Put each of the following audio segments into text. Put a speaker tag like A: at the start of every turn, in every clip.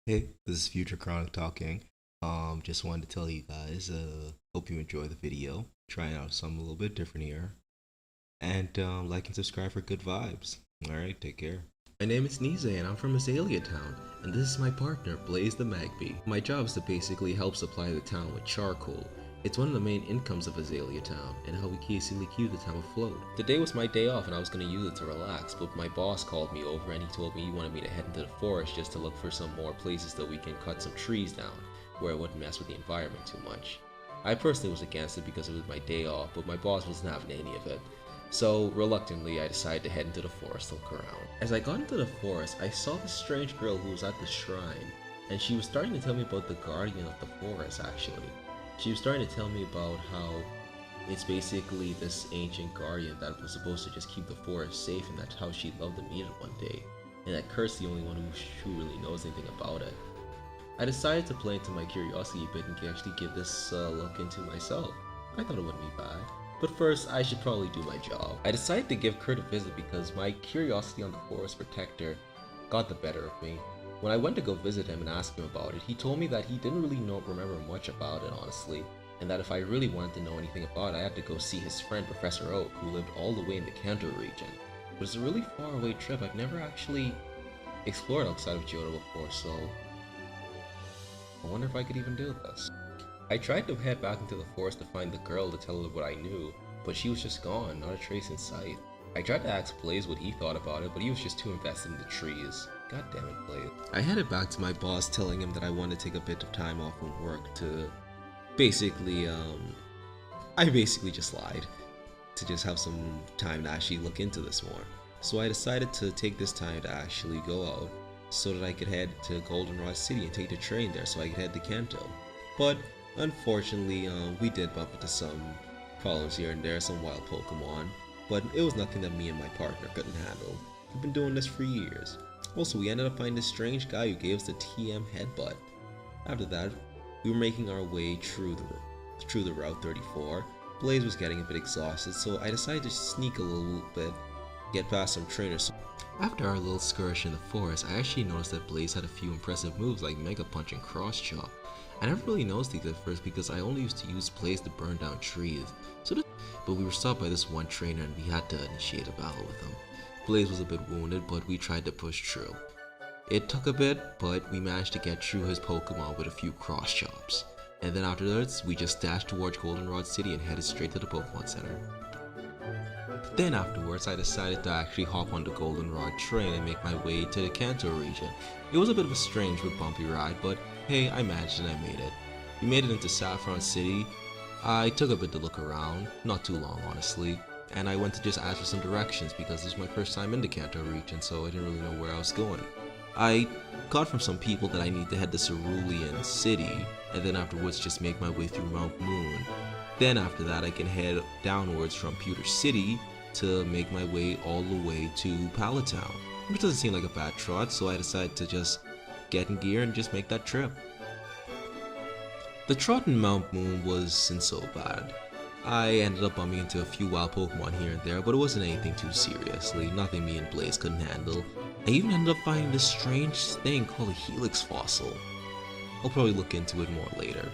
A: Hey, this is Future Chronic talking. Just wanted to tell you guys, hope you enjoy the video. Trying out something a little bit different here. And like and subscribe for good vibes. Alright, take care. My name is Nize and I'm from Azalea Town, and this is my partner, Blaze the Magpie. My job is to basically help supply the town with charcoal. It's one of the main incomes of Azalea Town, and how we basically keep the town afloat. Today was my day off and I was going to use it to relax, but my boss called me over and he told me he wanted me to head into the forest just to look for some more places that we can cut some trees down, where it wouldn't mess with the environment too much. I personally was against it because it was my day off, but my boss wasn't having any of it. So, reluctantly, I decided to head into the forest to look around. As I got into the forest, I saw this strange girl who was at the shrine, and she was starting to tell me about the guardian of the forest, actually. She was starting to tell me about how it's basically this ancient guardian that was supposed to just keep the forest safe, and that's how she'd love to meet it one day, and that Kurt's the only one who really knows anything about it. I decided to play into my curiosity a bit and actually give this look into myself. I thought it wouldn't be bad. But first, I should probably do my job. I decided to give Kurt a visit because my curiosity on the forest protector got the better of me. When I went to go visit him and ask him about it, he told me that he didn't really remember much about it, honestly, and that if I really wanted to know anything about it, I had to go see his friend Professor Oak, who lived all the way in the Kanto region. But it's a really far away trip. I've never actually explored outside of Johto before, so I wonder if I could even do this. I tried to head back into the forest to find the girl to tell her what I knew, but she was just gone, not a trace in sight. I tried to ask Blaze what he thought about it, but he was just too invested in the trees. God damn it, Blaze. I headed back to my boss telling him that I wanted to take a bit of time off from work to basically, I basically just lied. To just have some time to actually look into this more. So I decided to take this time to actually go out so that I could head to Goldenrod City and take the train there so I could head to Kanto. But unfortunately, we did bump into some problems here and there, some wild Pokemon, but it was nothing that me and my partner couldn't handle. We've been doing this for years. Also, we ended up finding this strange guy who gave us the TM headbutt. After that, we were making our way through the Route 34. Blaze was getting a bit exhausted, so I decided to sneak a little bit, get past some trainers. After our little excursion in the forest, I actually noticed that Blaze had a few impressive moves like Mega Punch and Cross Chop. I never really noticed these at first because I only used to use Blaze to burn down trees. But we were stopped by this one trainer and we had to initiate a battle with him. Blaze was a bit wounded, but we tried to push through. It took a bit, but we managed to get through his Pokemon with a few Cross Chops. And then afterwards, we just dashed towards Goldenrod City and headed straight to the Pokemon Center. Then afterwards, I decided to actually hop on the Goldenrod train and make my way to the Kanto region. It was a bit of a strange but bumpy ride, but hey, I managed and I made it. We made it into Saffron City. I took a bit to look around, not too long honestly, and I went to just ask for some directions because this was my first time in the Kanto region, so I didn't really know where I was going. I got from some people that I need to head to Cerulean City, and then afterwards just make my way through Mount Moon. Then after that I can head downwards from Pewter City to make my way all the way to Palatown, which doesn't seem like a bad trot, so I decided to just get in gear and just make that trip. The trot in Mount Moon wasn't so bad. I ended up bumping into a few wild Pokemon here and there, but it wasn't anything too seriously, nothing me and Blaze couldn't handle. I even ended up finding this strange thing called a Helix fossil. I'll probably look into it more later.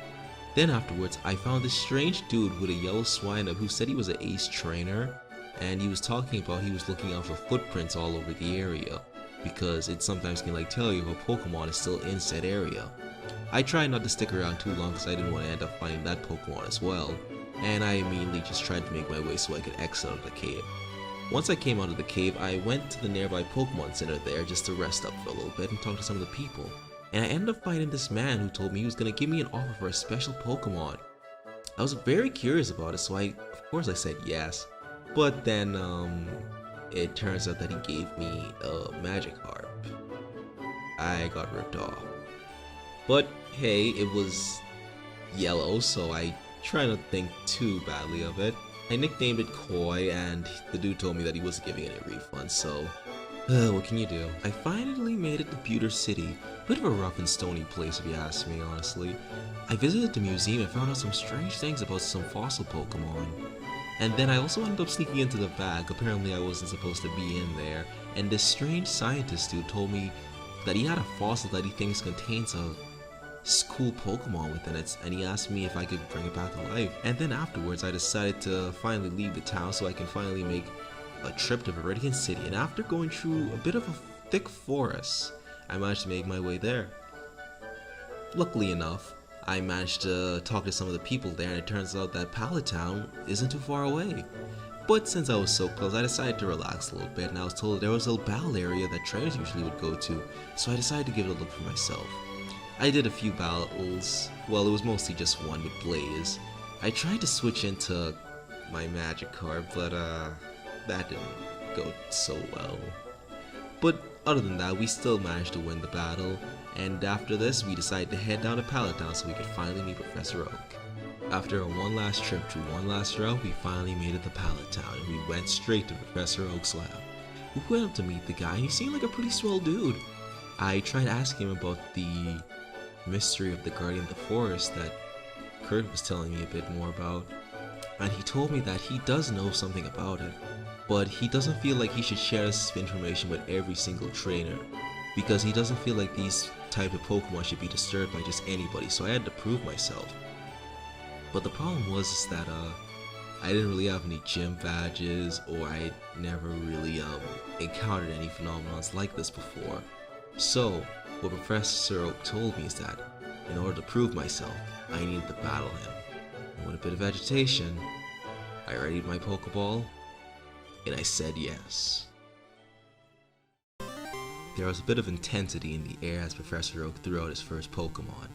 A: Then afterwards, I found this strange dude with a yellow Swinub who said he was an ace trainer, and he was talking about he was looking out for footprints all over the area, because it sometimes can like tell you if a Pokemon is still in said area. I tried not to stick around too long because I didn't want to end up finding that Pokemon as well, and I immediately just tried to make my way so I could exit out of the cave. Once I came out of the cave, I went to the nearby Pokemon Center there just to rest up for a little bit and talk to some of the people. And I ended up finding this man who told me he was going to give me an offer for a special Pokemon. I was very curious about it, so of course I said yes. But then, it turns out that he gave me a Magikarp. I got ripped off. But hey, it was yellow, so I try not to think too badly of it. I nicknamed it Koi, and the dude told me that he wasn't giving any refunds, so what can you do? I finally made it to Pewter City. Bit of a rough and stony place if you ask me, honestly. I visited the museum and found out some strange things about some fossil Pokemon. And then I also ended up sneaking into the bag. Apparently I wasn't supposed to be in there, and this strange scientist dude told me that he had a fossil that he thinks contains a cool Pokemon within it, and he asked me if I could bring it back to life. And then afterwards, I decided to finally leave the town so I can finally make a trip to Viridian City. And after going through a bit of a thick forest, I managed to make my way there. Luckily enough, I managed to talk to some of the people there, and it turns out that Pallet Town isn't too far away. But since I was so close, I decided to relax a little bit, and I was told there was a battle area that trainers usually would go to, so I decided to give it a look for myself. I did a few battles, well, it was mostly just one with Blaze. I tried to switch into my Magikarp, but that didn't go so well. But other than that, we still managed to win the battle, and after this, we decided to head down to Pallet Town so we could finally meet Professor Oak. After one last trip to one last route, we finally made it to Pallet Town, and we went straight to Professor Oak's lab. We went up to meet the guy, and he seemed like a pretty swell dude. I tried asking him about the mystery of the Guardian of the Forest that Kurt was telling me a bit more about, and he told me that he does know something about it, but he doesn't feel like he should share this information with every single trainer, because he doesn't feel like these type of Pokemon should be disturbed by just anybody, so I had to prove myself. But the problem was that I didn't really have any gym badges, or I never really encountered any phenomenons like this before. So what Professor Oak told me is that in order to prove myself, I needed to battle him. And with a bit of agitation, I readied my Pokeball, and I said yes. There was a bit of intensity in the air as Professor Oak threw out his first Pokemon.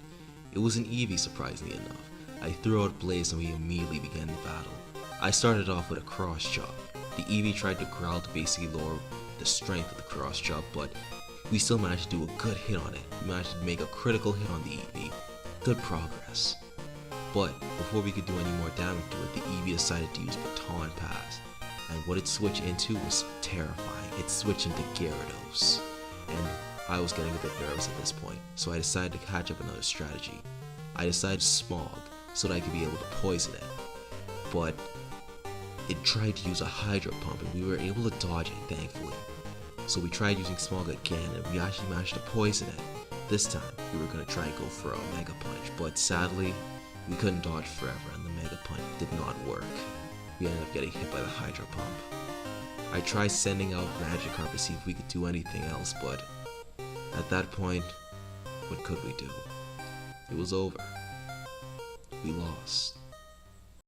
A: It was an Eevee, surprisingly enough. I threw out Blaze and we immediately began the battle. I started off with a cross chop. The Eevee tried to growl to basically lower the strength of the cross chop, but we still managed to do a good hit on it. We managed to make a critical hit on the Eevee. Good progress. But before we could do any more damage to it, the Eevee decided to use Baton Pass. And what it switched into was terrifying. It switched into Gyarados. And I was getting a bit nervous at this point, so I decided to catch up another strategy. I decided Smog, so that I could be able to poison it. But it tried to use a Hydro Pump, and we were able to dodge it, thankfully. So we tried using Smog again, and we actually managed to poison it. This time, we were going to try and go for a Mega Punch, but sadly, we couldn't dodge forever, and the Mega Punch did not work. We ended up getting hit by the Hydro Pump. I tried sending out Magikarp to see if we could do anything else, but at that point, what could we do? It was over. We lost.